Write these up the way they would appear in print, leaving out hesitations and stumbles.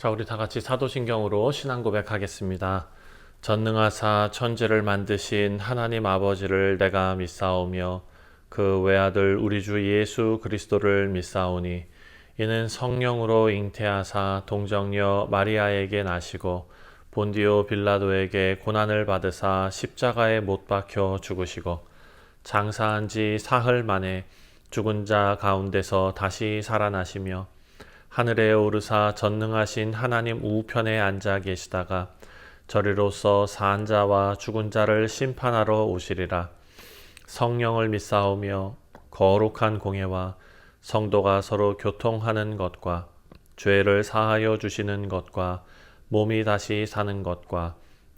자, 우리 다 같이 사도신경으로 신앙 고백하겠습니다. 전능하사 천지를 만드신 하나님 아버지를 내가 믿사오며 그 외아들 우리 주 예수 그리스도를 믿사오니 이는 성령으로 잉태하사 동정녀 마리아에게 나시고 본디오 빌라도에게 고난을 받으사 십자가에 못 박혀 죽으시고 장사한 지 사흘 만에 죽은 자 가운데서 다시 살아나시며 하늘에 오르사 전능하신 하나님 우편에 앉아 계시다가 저리로서 산 자와 죽은 자를 심판하러 오시리라. 성령을 믿사오며 거룩한 공예와 성도가 서로 교통하는 것과 죄를 사하여 주시는 것과 몸이 다시 사는 것과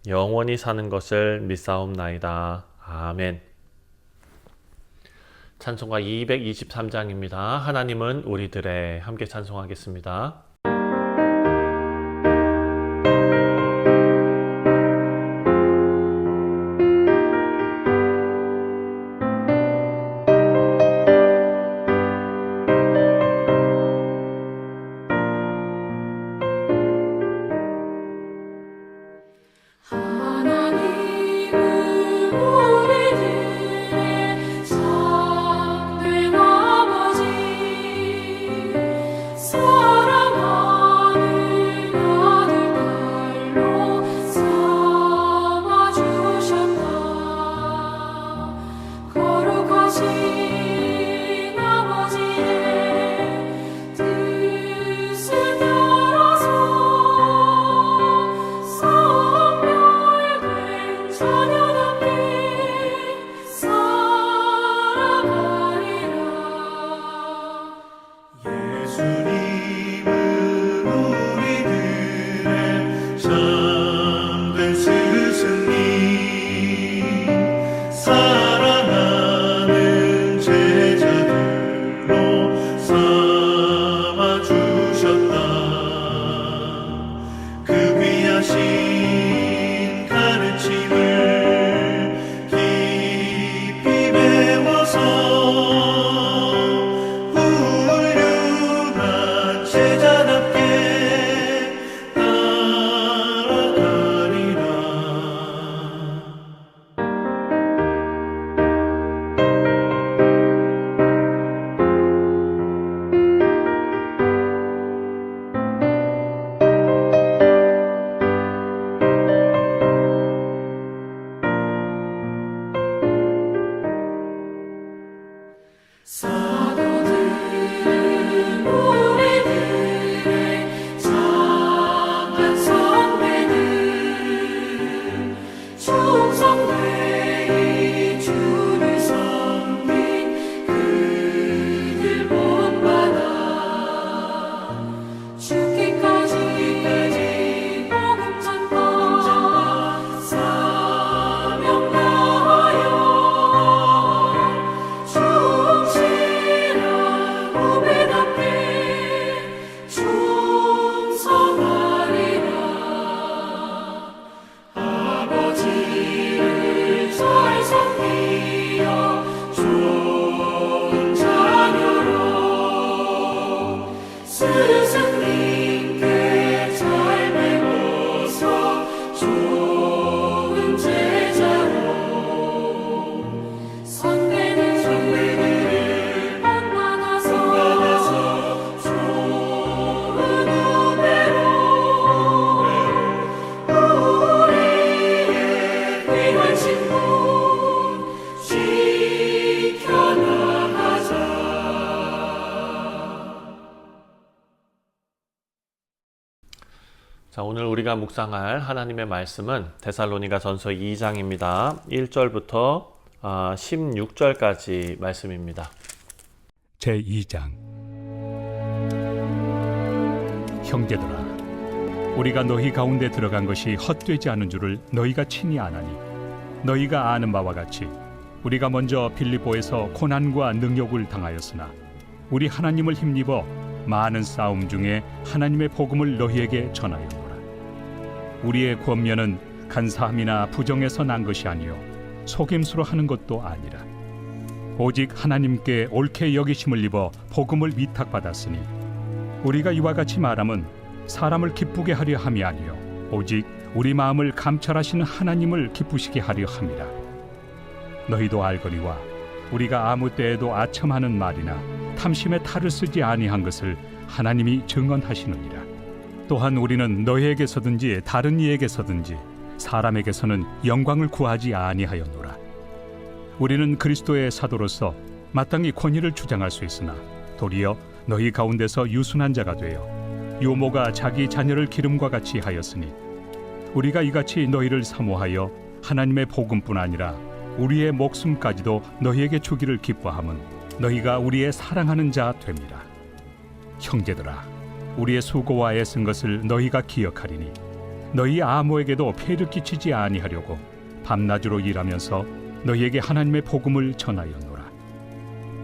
영원히 사는 것을 믿사옵나이다. 아멘. 찬송가 223장입니다. 하나님은 우리들의 함께 찬송하겠습니다. 자, 오늘 우리가 묵상할 하나님의 말씀은 데살로니가전서 2장입니다. 1절부터 16절까지 말씀입니다. 제2장. 형제들아, 우리가 너희 가운데 들어간 것이 헛되지 않은 줄을 너희가 친히 아나니, 너희가 아는 바와 같이 우리가 먼저 빌립보에서 고난과 능욕을 당하였으나 우리 하나님을 힘입어 많은 싸움 중에 하나님의 복음을 너희에게 전하였노라. 우리의 권면은 간사함이나 부정에서 난 것이 아니요 속임수로 하는 것도 아니라 오직 하나님께 옳게 여기심을 입어 복음을 위탁받았으니 우리가 이와 같이 말함은 사람을 기쁘게 하려 함이 아니요 오직 우리 마음을 감찰하시는 하나님을 기쁘시게 하려 함이라. 너희도 알거니와 우리가 아무 때에도 아첨하는 말이나 탐심의 탈을 쓰지 아니한 것을 하나님이 증언하시느니라. 또한 우리는 너희에게서든지 다른 이에게서든지 사람에게서는 영광을 구하지 아니하였노라. 우리는 그리스도의 사도로서 마땅히 권위를 주장할 수 있으나 도리어 너희 가운데서 유순한 자가 되어 유모가 자기 자녀를 기름과 같이 하였으니 우리가 이같이 너희를 사모하여 하나님의 복음뿐 아니라 우리의 목숨까지도 너희에게 주기를 기뻐함은 너희가 우리의 사랑하는 자 됨이라. 형제들아, 우리의 수고와 애쓴 것을 너희가 기억하리니 너희 아무에게도 폐를 끼치지 아니하려고 밤낮으로 일하면서 너희에게 하나님의 복음을 전하였노라.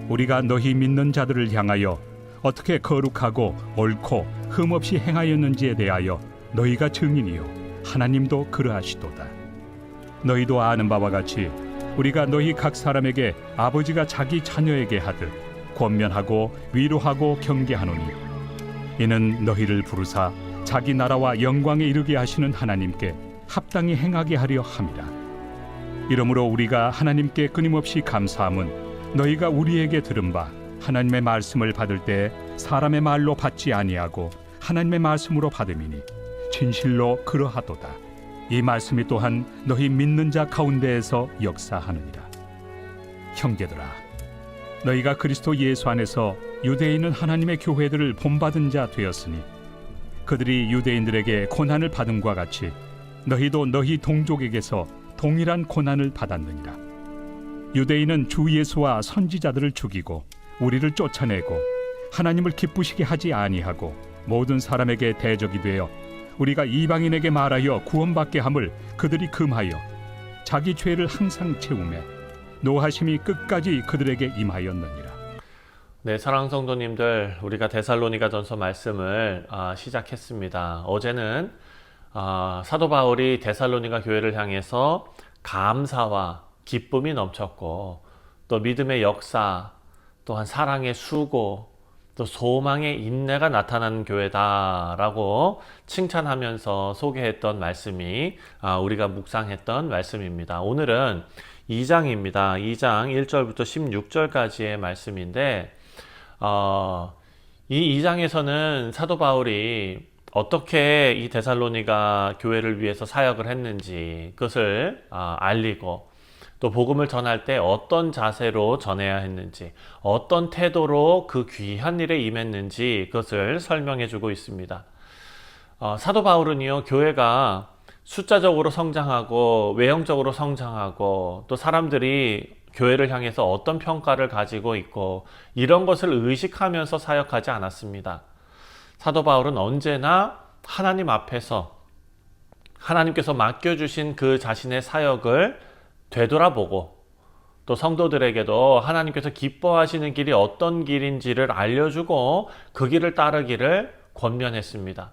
우리가 너희 믿는 자들을 향하여 어떻게 거룩하고 옳고 흠없이 행하였는지에 대하여 너희가 증인이요 하나님도 그러하시도다. 너희도 아는 바와 같이 우리가 너희 각 사람에게 아버지가 자기 자녀에게 하듯 권면하고 위로하고 경계하노니 이는 너희를 부르사 자기 나라와 영광에 이르게 하시는 하나님께 합당히 행하게 하려 함이라. 이러므로 우리가 하나님께 끊임없이 감사함은 너희가 우리에게 들은 바 하나님의 말씀을 받을 때 사람의 말로 받지 아니하고 하나님의 말씀으로 받음이니 진실로 그러하도다. 이 말씀이 또한 너희 믿는 자 가운데에서 역사하느니라. 형제들아, 너희가 그리스도 예수 안에서 유대에 있는 하나님의 교회들을 본받은 자 되었으니 그들이 유대인들에게 고난을 받음과 같이 너희도 너희 동족에게서 동일한 고난을 받았느니라. 유대인은 주 예수와 선지자들을 죽이고 우리를 쫓아내고 하나님을 기쁘시게 하지 아니하고 모든 사람에게 대적이 되어 우리가 이방인에게 말하여 구원받게 함을 그들이 금하여 자기 죄를 항상 채우며 노하심이 끝까지 그들에게 임하였느니라. 네, 사랑하는 성도님들, 우리가 데살로니가전서 말씀을 시작했습니다. 어제는 사도 바울이 데살로니가 교회를 향해서 감사와 기쁨이 넘쳤고 또 믿음의 역사, 또한 사랑의 수고, 또 소망의 인내가 나타나는 교회다라고 칭찬하면서 소개했던 말씀이 우리가 묵상했던 말씀입니다. 오늘은 2장입니다. 2장 1절부터 16절까지의 말씀인데 이 2장에서는 사도 바울이 어떻게 이 데살로니가 교회를 위해서 사역을 했는지 그것을 알리고 또 복음을 전할 때 어떤 자세로 전해야 했는지, 어떤 태도로 그 귀한 일에 임했는지 그것을 설명해 주고 있습니다. 사도 바울은요, 교회가 숫자적으로 성장하고 외형적으로 성장하고 또 사람들이 교회를 향해서 어떤 평가를 가지고 있고 이런 것을 의식하면서 사역하지 않았습니다. 사도 바울은 언제나 하나님 앞에서 하나님께서 맡겨주신 그 자신의 사역을 되돌아보고 또 성도들에게도 하나님께서 기뻐하시는 길이 어떤 길인지를 알려주고 그 길을 따르기를 권면했습니다.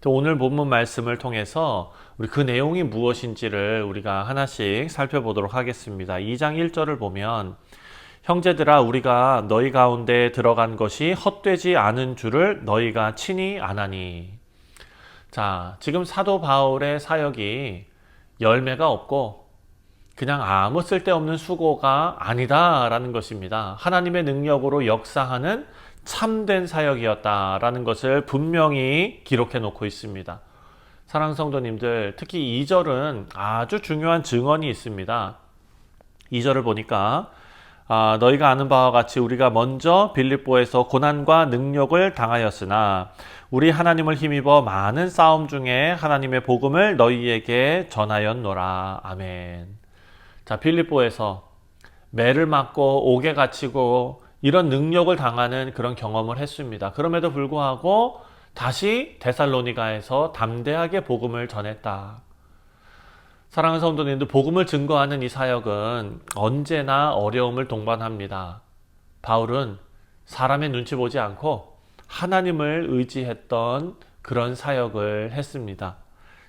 또 오늘 본문 말씀을 통해서 우리 그 내용이 무엇인지를 우리가 하나씩 살펴보도록 하겠습니다. 2장 1절을 보면 형제들아 우리가 너희 가운데 들어간 것이 헛되지 않은 줄을 너희가 친히 아나니. 자, 지금 사도 바울의 사역이 열매가 없고 그냥 아무 쓸데없는 수고가 아니다라는 것입니다. 하나님의 능력으로 역사하는 참된 사역이었다라는 것을 분명히 기록해 놓고 있습니다. 사랑하는 성도님들, 특히 2절은 아주 중요한 증언이 있습니다. 2절을 보니까 너희가 아는 바와 같이 우리가 먼저 빌립보에서 고난과 능력을 당하였으나 우리 하나님을 힘입어 많은 싸움 중에 하나님의 복음을 너희에게 전하였노라. 아멘. 자, 빌립보에서 매를 맞고 옥에 갇히고 이런 능력을 당하는 그런 경험을 했습니다. 그럼에도 불구하고 다시 데살로니가에서 담대하게 복음을 전했다. 사랑하는 성도님들, 복음을 증거하는 이 사역은 언제나 어려움을 동반합니다. 바울은 사람의 눈치 보지 않고 하나님을 의지했던 그런 사역을 했습니다.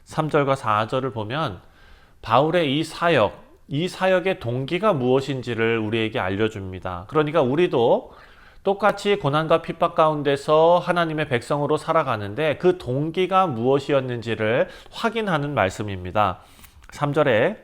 3절과 4절을 보면 바울의 이 사역의 동기가 무엇인지를 우리에게 알려줍니다. 그러니까 우리도 똑같이 고난과 핍박 가운데서 하나님의 백성으로 살아가는데 그 동기가 무엇이었는지를 확인하는 말씀입니다. 3절에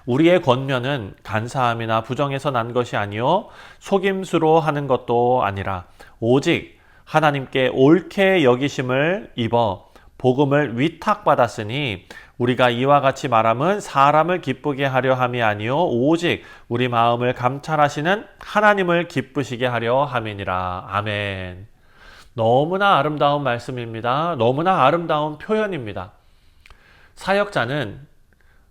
우리의 권면은 간사함이나 부정에서 난 것이 아니요 속임수로 하는 것도 아니라 오직 하나님께 옳게 여기심을 입어 복음을 위탁받았으니 우리가 이와 같이 말함은 사람을 기쁘게 하려 함이 아니요 오직 우리 마음을 감찰하시는 하나님을 기쁘시게 하려 함이니라. 아멘. 너무나 아름다운 말씀입니다. 너무나 아름다운 표현입니다. 사역자는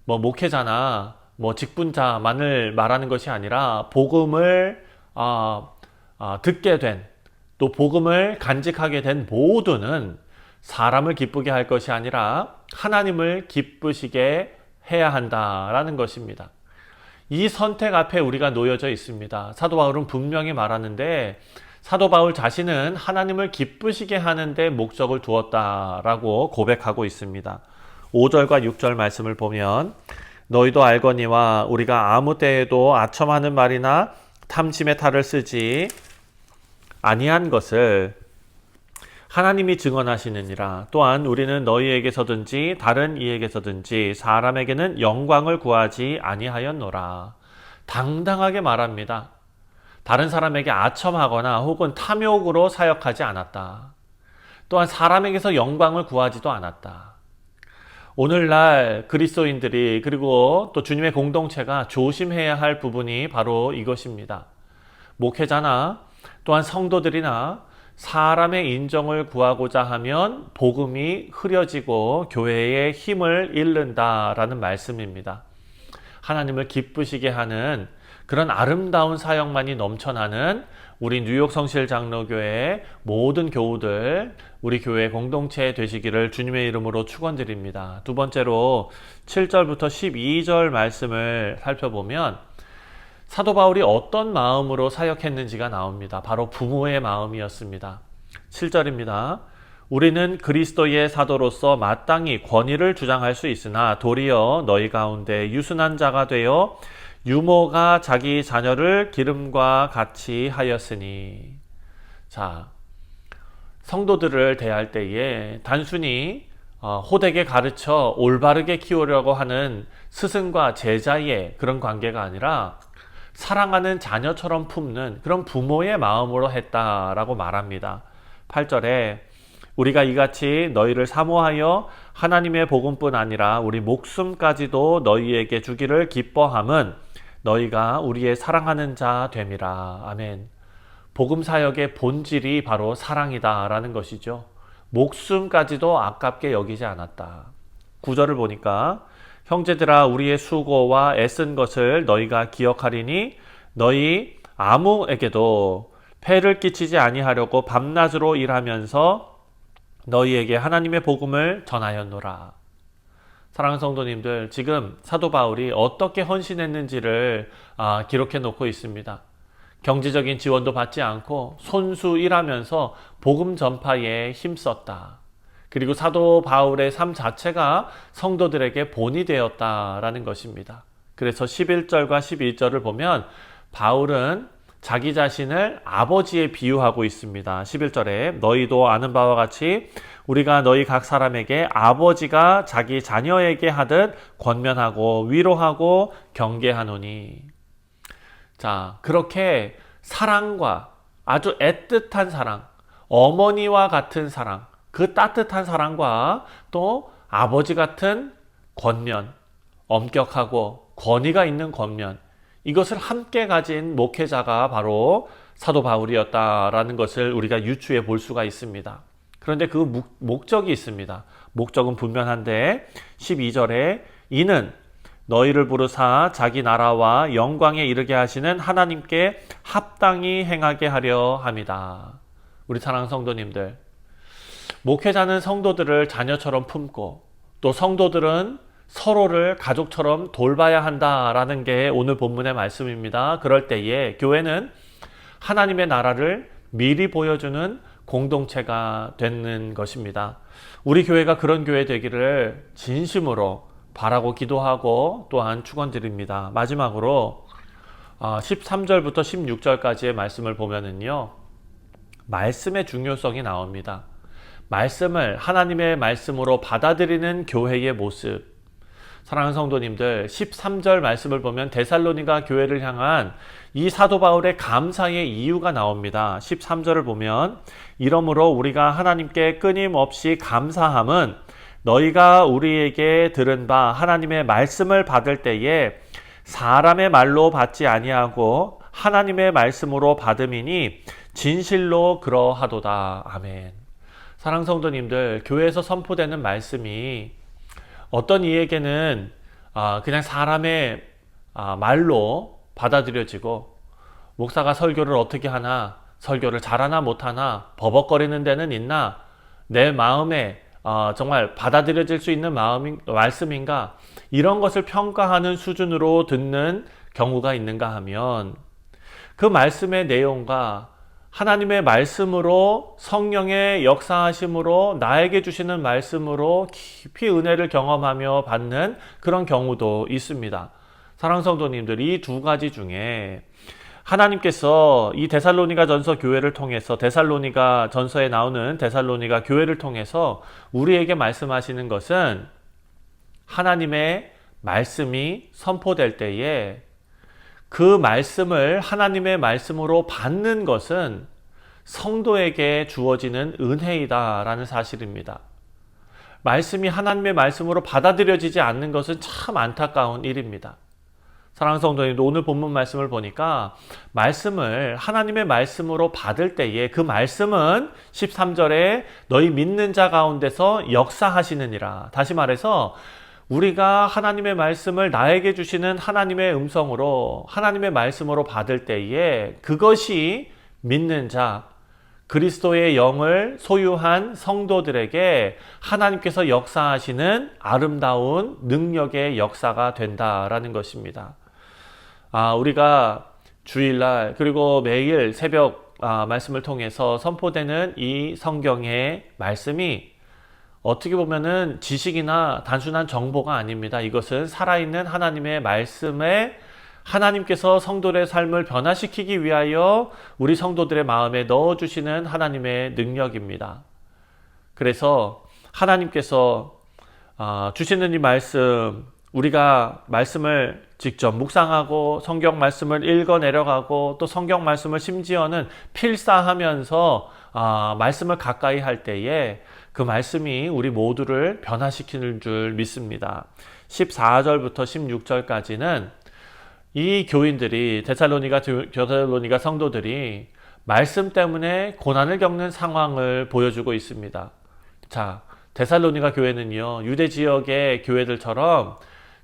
목회자나 직분자만을 말하는 것이 아니라 복음을 듣게 된, 또 복음을 간직하게 된 모두는 사람을 기쁘게 할 것이 아니라 하나님을 기쁘시게 해야 한다라는 것입니다. 이 선택 앞에 우리가 놓여져 있습니다. 사도 바울은 분명히 말하는데 사도 바울 자신은 하나님을 기쁘시게 하는 데 목적을 두었다라고 고백하고 있습니다. 5절과 6절 말씀을 보면 너희도 알거니와 우리가 아무 때에도 아첨하는 말이나 탐심의 탈을 쓰지 아니한 것을 하나님이 증언하시느니라. 또한 우리는 너희에게서든지 다른 이에게서든지 사람에게는 영광을 구하지 아니하였노라. 당당하게 말합니다. 다른 사람에게 아첨하거나 혹은 탐욕으로 사역하지 않았다. 또한 사람에게서 영광을 구하지도 않았다. 오늘날 그리스도인들이 그리고 또 주님의 공동체가 조심해야 할 부분이 바로 이것입니다. 목회자나 또한 성도들이나 사람의 인정을 구하고자 하면 복음이 흐려지고 교회의 힘을 잃는다라는 말씀입니다. 하나님을 기쁘시게 하는 그런 아름다운 사역만이 넘쳐나는 우리 뉴욕 성실 장로교회의 모든 교우들, 우리 교회 공동체 되시기를 주님의 이름으로 축원드립니다. 두 번째로 7절부터 12절 말씀을 살펴보면 사도 바울이 어떤 마음으로 사역했는지가 나옵니다. 바로 부모의 마음이었습니다. 7절입니다. 우리는 그리스도의 사도로서 마땅히 권위를 주장할 수 있으나 도리어 너희 가운데 유순한 자가 되어 유모가 자기 자녀를 기름과 같이 하였으니. 자, 성도들을 대할 때에 단순히 호되게 가르쳐 올바르게 키우려고 하는 스승과 제자의 그런 관계가 아니라 사랑하는 자녀처럼 품는 그런 부모의 마음으로 했다라고 말합니다. 8절에 우리가 이같이 너희를 사모하여 하나님의 복음뿐 아니라 우리 목숨까지도 너희에게 주기를 기뻐함은 너희가 우리의 사랑하는 자 됨이라. 아멘. 복음 사역의 본질이 바로 사랑이다라는 것이죠. 목숨까지도 아깝게 여기지 않았다. 9절을 보니까 형제들아 우리의 수고와 애쓴 것을 너희가 기억하리니 너희 아무에게도 폐를 끼치지 아니하려고 밤낮으로 일하면서 너희에게 하나님의 복음을 전하였노라. 사랑하는 성도님들, 지금 사도 바울이 어떻게 헌신했는지를 기록해 놓고 있습니다. 경제적인 지원도 받지 않고 손수 일하면서 복음 전파에 힘썼다. 그리고 사도 바울의 삶 자체가 성도들에게 본이 되었다라는 것입니다. 그래서 11절과 12절을 보면 바울은 자기 자신을 아버지에 비유하고 있습니다. 11절에 너희도 아는 바와 같이 우리가 너희 각 사람에게 아버지가 자기 자녀에게 하듯 권면하고 위로하고 경계하노니. 자, 그렇게 사랑과 아주 애틋한 사랑, 어머니와 같은 사랑, 그 따뜻한 사랑과 또 아버지 같은 권면, 엄격하고 권위가 있는 권면, 이것을 함께 가진 목회자가 바로 사도 바울이었다라는 것을 우리가 유추해 볼 수가 있습니다. 그런데 그 목적이 있습니다. 목적은 분명한데 12절에 이는 너희를 부르사 자기 나라와 영광에 이르게 하시는 하나님께 합당히 행하게 하려 함이다. 우리 사랑하는 성도님들, 목회자는 성도들을 자녀처럼 품고 또 성도들은 서로를 가족처럼 돌봐야 한다라는 게 오늘 본문의 말씀입니다. 그럴 때에 교회는 하나님의 나라를 미리 보여주는 공동체가 되는 것입니다. 우리 교회가 그런 교회 되기를 진심으로 바라고 기도하고 또한 축원드립니다. 마지막으로 13절부터 16절까지의 말씀을 보면은요, 말씀의 중요성이 나옵니다. 말씀을 하나님의 말씀으로 받아들이는 교회의 모습. 사랑하는 성도님들, 13절 말씀을 보면 데살로니가 교회를 향한 이 사도 바울의 감사의 이유가 나옵니다. 13절을 보면, 이러므로 우리가 하나님께 끊임없이 감사함은 너희가 우리에게 들은 바 하나님의 말씀을 받을 때에 사람의 말로 받지 아니하고 하나님의 말씀으로 받음이니 진실로 그러하도다. 아멘. 사랑하는 성도님들, 교회에서 선포되는 말씀이 어떤 이에게는 그냥 사람의 말로 받아들여지고, 목사가 설교를 어떻게 하나, 설교를 잘하나 못하나, 버벅거리는 데는 있나, 내 마음에 정말 받아들여질 수 있는 말씀인가, 이런 것을 평가하는 수준으로 듣는 경우가 있는가 하면, 그 말씀의 내용과 하나님의 말씀으로, 성령의 역사하심으로, 나에게 주시는 말씀으로 깊이 은혜를 경험하며 받는 그런 경우도 있습니다. 사랑하는 성도님들, 이 두 가지 중에 하나님께서 이 데살로니가 전서 교회를 통해서, 데살로니가 전서에 나오는 데살로니가 교회를 통해서 우리에게 말씀하시는 것은, 하나님의 말씀이 선포될 때에 그 말씀을 하나님의 말씀으로 받는 것은 성도에게 주어지는 은혜이다라는 사실입니다. 말씀이 하나님의 말씀으로 받아들여지지 않는 것은 참 안타까운 일입니다. 사랑하는 성도님들, 오늘 본문 말씀을 보니까 말씀을 하나님의 말씀으로 받을 때에 그 말씀은 13절에 너희 믿는 자 가운데서 역사하시느니라. 다시 말해서 우리가 하나님의 말씀을 나에게 주시는 하나님의 음성으로, 하나님의 말씀으로 받을 때에 그것이 믿는 자, 그리스도의 영을 소유한 성도들에게 하나님께서 역사하시는 아름다운 능력의 역사가 된다라는 것입니다. 우리가 주일날 그리고 매일 새벽 말씀을 통해서 선포되는 이 성경의 말씀이 어떻게 보면은 지식이나 단순한 정보가 아닙니다. 이것은 살아있는 하나님의 말씀에 하나님께서 성도들의 삶을 변화시키기 위하여 우리 성도들의 마음에 넣어주시는 하나님의 능력입니다. 그래서 하나님께서 주시는 이 말씀, 우리가 말씀을 직접 묵상하고 성경 말씀을 읽어 내려가고 또 성경 말씀을 심지어는 필사하면서 말씀을 가까이 할 때에 그 말씀이 우리 모두를 변화시키는 줄 믿습니다. 14절부터 16절까지는 이 교인들이, 데살로니가 성도들이 말씀 때문에 고난을 겪는 상황을 보여주고 있습니다. 자, 데살로니가 교회는요, 유대 지역의 교회들처럼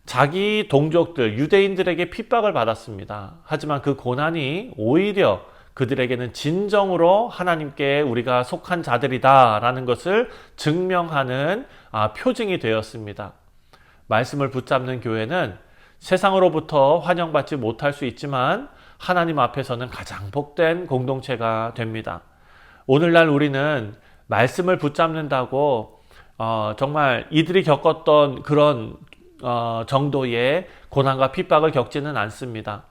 자기 동족들, 유대인들에게 핍박을 받았습니다. 하지만 그 고난이 오히려 그들에게는 진정으로 하나님께 우리가 속한 자들이다 라는 것을 증명하는 표징이 되었습니다. 말씀을 붙잡는 교회는 세상으로부터 환영받지 못할 수 있지만 하나님 앞에서는 가장 복된 공동체가 됩니다. 오늘날 우리는 말씀을 붙잡는다고 정말 이들이 겪었던 그런 정도의 고난과 핍박을 겪지는 않습니다.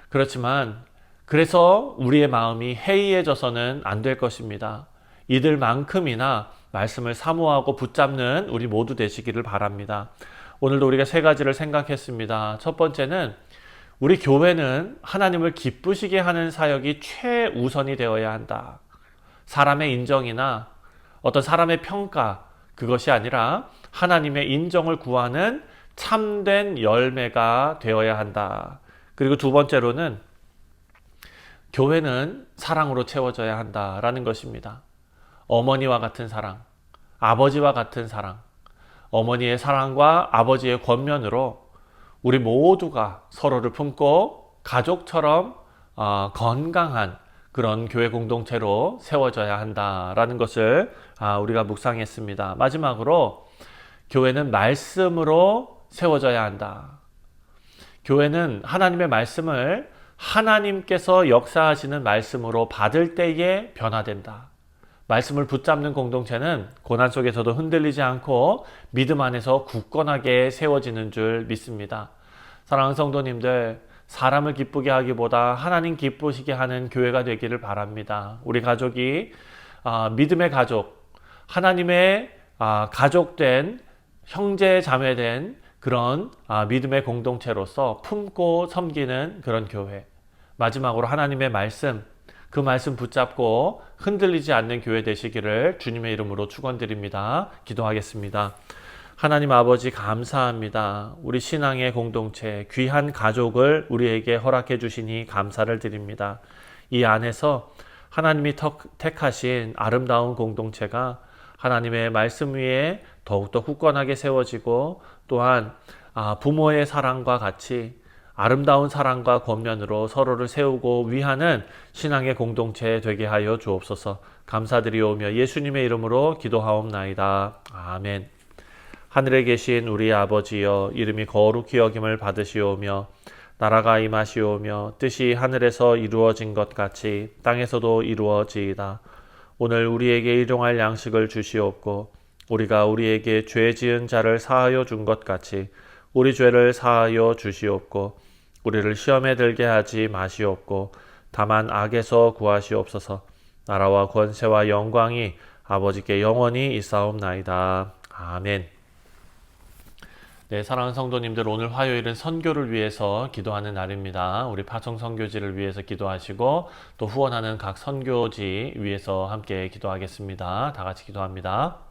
그렇지만 그래서 우리의 마음이 해이해져서는 안 될 것입니다. 이들만큼이나 말씀을 사모하고 붙잡는 우리 모두 되시기를 바랍니다. 오늘도 우리가 세 가지를 생각했습니다. 첫 번째는 우리 교회는 하나님을 기쁘시게 하는 사역이 최우선이 되어야 한다. 사람의 인정이나 어떤 사람의 평가, 그것이 아니라 하나님의 인정을 구하는 참된 열매가 되어야 한다. 그리고 두 번째로는 교회는 사랑으로 채워져야 한다라는 것입니다. 어머니와 같은 사랑, 아버지와 같은 사랑, 어머니의 사랑과 아버지의 권면으로 우리 모두가 서로를 품고 가족처럼 건강한 그런 교회 공동체로 세워져야 한다라는 것을 우리가 묵상했습니다. 마지막으로 교회는 말씀으로 세워져야 한다. 교회는 하나님의 말씀을 하나님께서 역사하시는 말씀으로 받을 때에 변화된다. 말씀을 붙잡는 공동체는 고난 속에서도 흔들리지 않고 믿음 안에서 굳건하게 세워지는 줄 믿습니다. 사랑하는 성도님들, 사람을 기쁘게 하기보다 하나님 기쁘시게 하는 교회가 되기를 바랍니다. 우리 가족이 믿음의 가족, 하나님의 가족된 형제 자매된 그런 믿음의 공동체로서 품고 섬기는 그런 교회. 마지막으로 하나님의 말씀, 그 말씀 붙잡고 흔들리지 않는 교회 되시기를 주님의 이름으로 축원드립니다. 기도하겠습니다. 하나님 아버지 감사합니다. 우리 신앙의 공동체, 귀한 가족을 우리에게 허락해 주시니 감사를 드립니다. 이 안에서 하나님이 택하신 아름다운 공동체가 하나님의 말씀 위에 더욱더 굳건하게 세워지고 또한 부모의 사랑과 같이 아름다운 사랑과 권면으로 서로를 세우고 위하는 신앙의 공동체 되게 하여 주옵소서. 감사드리오며 예수님의 이름으로 기도하옵나이다. 아멘. 하늘에 계신 우리 아버지여, 이름이 거룩히 여김을 받으시오며 나라가 임하시오며 뜻이 하늘에서 이루어진 것 같이 땅에서도 이루어지이다. 오늘 우리에게 일용할 양식을 주시옵고 우리가 우리에게 죄 지은 자를 사하여 준 것 같이 우리 죄를 사하여 주시옵고 우리를 시험에 들게 하지 마시옵고 다만 악에서 구하시옵소서. 나라와 권세와 영광이 아버지께 영원히 있사옵나이다. 아멘. 네, 사랑하는 성도님들, 오늘 화요일은 선교를 위해서 기도하는 날입니다. 우리 파송 선교지를 위해서 기도하시고 또 후원하는 각 선교지 위해서 함께 기도하겠습니다. 다 같이 기도합니다.